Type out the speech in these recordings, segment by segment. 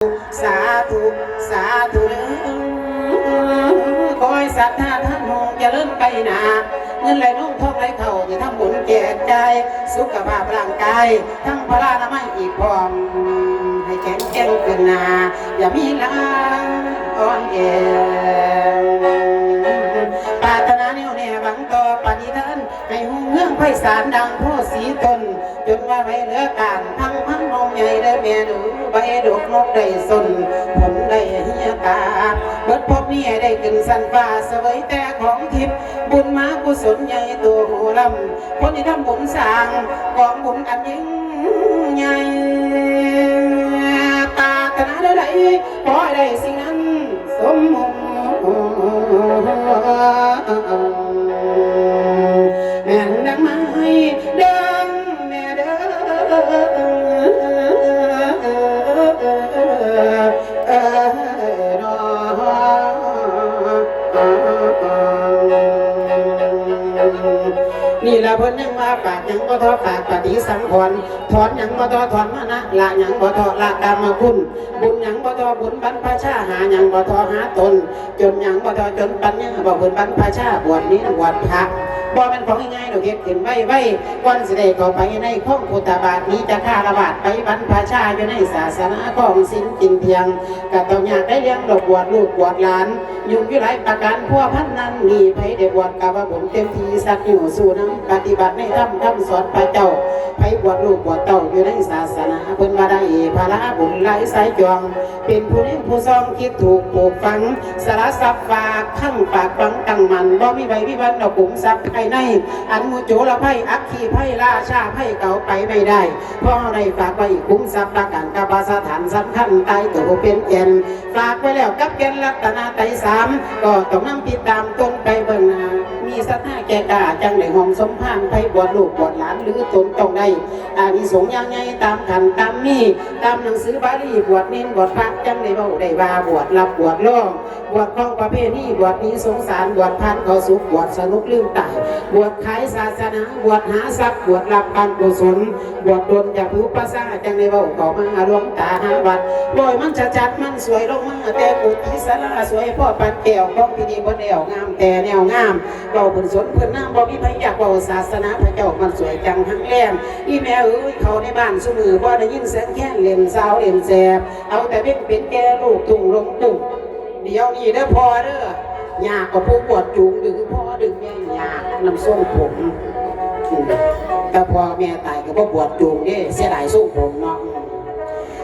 สาธุสาธุคอยศรัทธาท่านมองจะเลื่อนไปหนาเงินไหลน้องทองไหลเข่าจะทำบุญแก่ใจสุขภาพร่างกายทั้งพลานามัยอีกพร้อมให้แข็งแกร่งขึ้นหนาอย่ามีล้างอ่อนแอปรารถนาแน่วแน่หวังต่อปณิธานให้หุ่งเมืองไพศาลดังพ่อสีตนจนว่าไว้เหลือการพังพันมองใหญ่ได้แม่หนูใบดอกนกได้สนผลได้เฮียตาเบิดพบนี้ได้ขึ้นสันฟ้าเสวยแต่ของทิพย์บุญมากุศลใหญ่ตัวหูลำคนที่ทำบุญสร้างกองบุญอันยิ่งใหญ่ปรารถนาได้ขอให้ได้สิ่งนั้นสมมงแม่นดังไม้ดังแม่เด้นี่ละเพิ่นยังว่าปากยังบ่ทอปากปฏิสังขรณ์ถอนยังบ่ทอถอนมานะละยังบ่ทอละกรรมคุณบุญยังบ่ทอบุญบรรพชาหายังบ่ทอหาตนจนยังบ่ทอจนปัญญาบ่บุญบรรพชาบวชนี้บวชพระบ่เป็นของง่ายๆดอกเฮ็ดขึ้นไว้ก่อนสิได้เข้าไปในข้องพุทธบาทนี้จะฆ่าระบาดไปบรรพชาอยู่ในศาสนาของศีลกินเพียงก็ต้องอยากได้เลี้ยงดอกบวชลูกบวชหลานยุ่งอยู่หลายประการพัวพันนั้นมีไผได้บวชกับว่าผมเต็มที่สักอยู่สู่น้ำปฏิบัติในธรรมคำสอนพระเจ้าไผบวชลูกบวชเต้าอยู่ในศาสนาเพิ่นว่าได้ภาระบุญหลายสายจองเป็นผู้นี้ผู้ซองคิดถูกปลูกฝังสารสับฝากข้างปากฝังตั้งมันบ่มีใบวิบัติดอกขุมทรัพย์ภายในอันมูโจละไพ่อัคคีไพ่ราชาไพ่เก่าไปไม่ได้เพราะได้ฝากไว้คุ้มทรัพย์ประกันกับสถานสำคัญใต้ตัวเป็นแก่นฝากไว้แล้วกับแก่นรัตนาไตรสามก็ต้องนำติดตามตนไปเบิ่งหน้ามีศรัทธาแก่กล้าจังได้หอมสมพานไพ่บวชลูกบวชหลานหรือตนต้องได้อานิสงส์ยังไงตามขันตามมีตามหนังสือบาลีบวชเน้นบวชพระจังได้เว้าได้ว่าบวชรับบวชร้องบวชของประเพณีบวชนี้สงสารบวชพันเขาสุขบวชสนุกลืมตายบวชขายศาสนาบวชหาทรัพย์บวชรับการกุศลบวชตนจากผู้ประสาจังได้เว้าต่อมาหลวงตาหาวัดบ่อยมันจัดมันสวยลงมาแต่กุฏิศาลาสวยพ่อปันแก้วของพิธีบ่แนวงามแต่แนวงามเว้าเพิ่นสนเพิ่นน้ำบ่มีไผอยากเว้าศาสนาพระเจ้ามันสวยจังทั้งแรงอีแม่เอ้ยเขาในบ้านซุมือบ่ได้ยินเสียงแค้นเล่นสาวเล่นแสบเอาแต่เป็นแก่ลูกตุ้งลงตุ้งเดี๋ยวนี้เด้อพ่อเด้อยากกับผู้ปวดจูงดึงพ่อดึงแม่ยากน้ำส้มผมแต่พอแม่ตายก็บ่ปวดจูงเด้เสียดายส้มผมเนาะ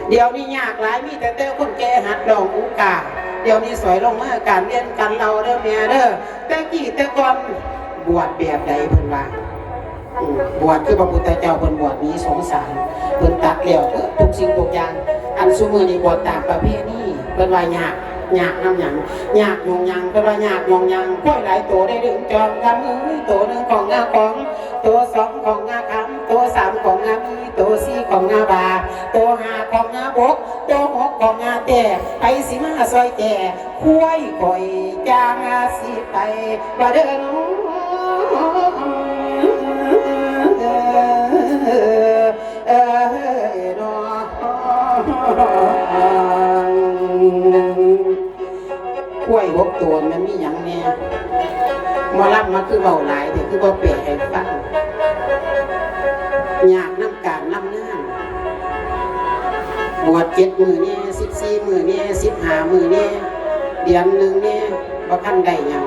เดี๋ยวนี้ยากหลายมีแต่คนแก่หัดดองอุกาเดี๋ยวนี้สวยลงมาการเรียนกันเราเด้อแม่เด้อแต่กี่แต่ก่อนบวชแบบใดเพิ่นว่าบวชคือพระพุทธเจ้าเพิ่นบวชนี้สงสารเพิ่นตัดแล้วทุกสิ่งทุกอย่างอันซุมื้อนี้บวชตามประเพณีเพิ่นว่ายากน้ำหยังยากยองยังเพิ่นว่ายากยองยังค่อยหลายตัวได้ดึงจอมคำตัวหนึ่งของงาของตัวสองของงาคำตัวสามของงามีตัวสี่ของงาบาตัวห้าของงาบกตัวหกของงาแต่ไปสิมาซอยแก่คุ้ยข่อยจางอาสิไปบ่เด้อกล้วยหกตัวมันมีอย่างแน่มาลับมาคือเบาหลายแต่คือบ่เปลี่ยนให้ฟังอยากน้ำการน้ำงานบวช7 มื้อนี่14 มื้อนี่15 มื้อนี่เดือนหนึ่งนี่บ่ทันได้หยัง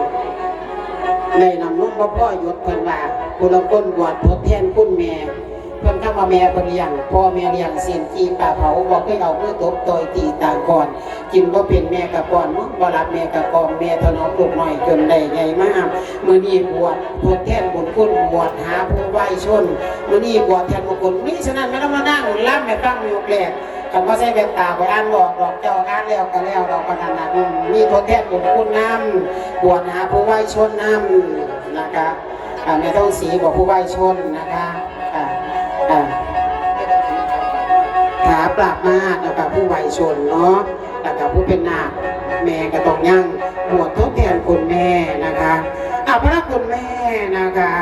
ได้นำนมบ่พ่อหยุดเพิ่นว่าผู้ละคนบวชทดแทนคุณแม่เพิ่นคำว่าแม่เพิ่นเลี้ยงพ่อแม่เลี้ยงเสียนจีป่าเผาบ่เคยเอามือตบต่อยตีต่างก่อนกินบ่เป็นแม่กะก่อนมึงบ่รับแม่กะกองแม่ถนอมลูกน้อยจนได้ใหญ่มากมื้อนี้บวชทดแทนบุญคุณบวชหาผู้ไว้ชนมื้อนี้บวชแทนมงคลมิฉะนั้นไม่ต้องมานั่งล่ำให้ฟังอยู่แปลกคันว่าใส่แว่นตาไปอ่านบอกดอกเจ้าอ่านแล้วก็แล้วดอกปานนั้นมีทดแทนบุญคุณนำบวชหาผู้ไว้ชนนำนะคะไม่ต้องสีบอกผู้ไว้ชนนะคะขาปราบมาแล้วก็ผู้ไวยชนเนาะแล้วก็ผู้เป็นนาคแม่ก็ต้องยั่งบวชทดแทนคุณแม่นะคะพระคุณแม่นะคะ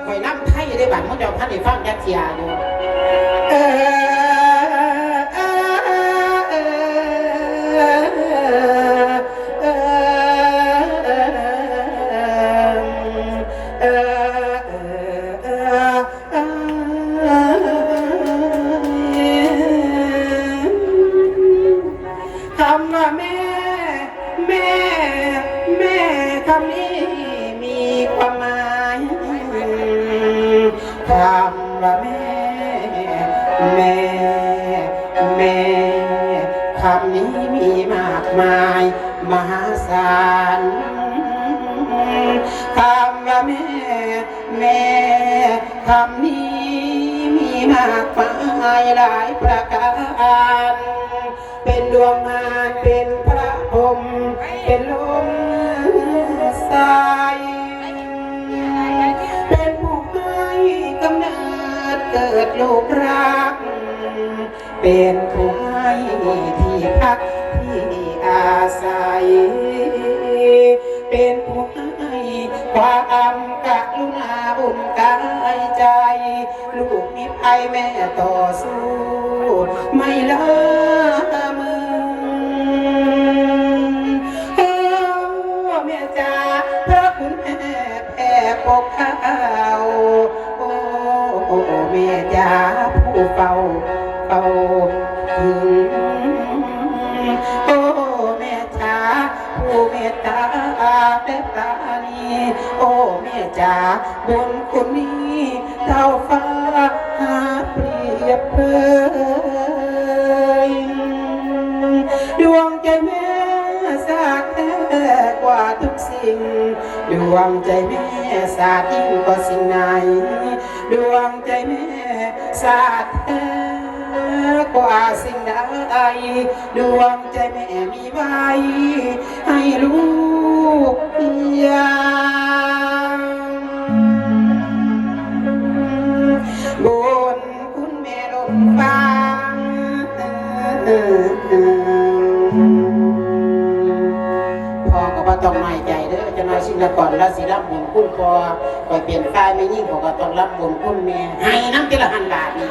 คอยน้ำไทยได้บัดมึงจะพันในฟังยักษ์เสียอยู่คำว่าแม่แม่แม่คำนี้มีความหมายคำว่าแม่แม่แม่คำนี้มีมากมายมหาศาลคำว่าแม่แม่คำนี้มีมากมายหลายประการเป็นดวงมารเป็นพระพรหมเป็นลมสายเป็นผู้ให้กำเนิดเกิดลูกรักเป็นผู้ให้ที่พักที่อาศัยเป็นผู้ให้ความกรุณาบุญกายใจลูกมีภัยแม่ต่อสู้ไม่ละมือแม่จ๋าพระคุณแม่แผ่ปกข้าวโอ้แม่จ๋าผู้เฝ้าถึงโอ้แม่จ๋าผู้เมตตาและปราณีโอ้แม่จ๋าบุญคุณนี้เท่าฟ้าหาเปรียบเทียบดวงใจแม่สาดแท้กว่าทุกสิ่งดวงใจแม่สาดยิ่งกว่าสิ่งไหนดวงใจแม่สาดแท้กว่าสิ่งใดดวงใจแม่มีไว้ให้ลูกอย่างบนคุณแม่ลมฟ้าพ่อก็บ่ต้องน้อยใจเด้อจะน้อยสิ่งละก่อนแล้วสิรับบุญคุณพ่อคอยเปลี่ยนฝ่ายไม่ยิ่งพ่อก็ต้องรับบุญคุณแม่ให้น้ำทีละ1,000 บาทนี่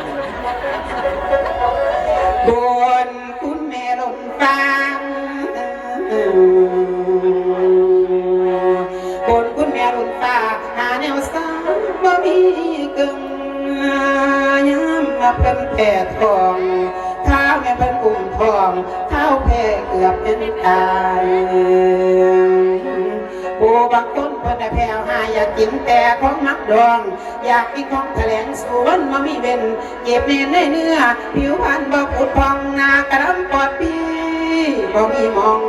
บนคุณแม่ลมฟ้าบนคุณแม่ลมฟ้าหาแนวสร้างบ่มีกึ่งย้ำมาเป็นแผ่ทองข้าวแม่เป็นอุ่มทองข้าวแผ่เกือบเป็นตายผู้บางคนเพิ่นได้แผ่วหาอยากกินแต่ของมักดองอยากกินของแถลงสวนมามีเบนเก็บเน้นในเนื้อผิวพรรณบ่ผุดพองหน้ากระดำปอดปีบ่มีมอง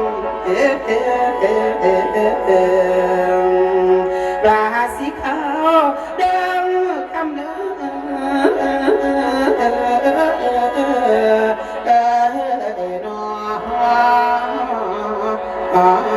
ปลาสีขาวเดิมคำเนื้อนอ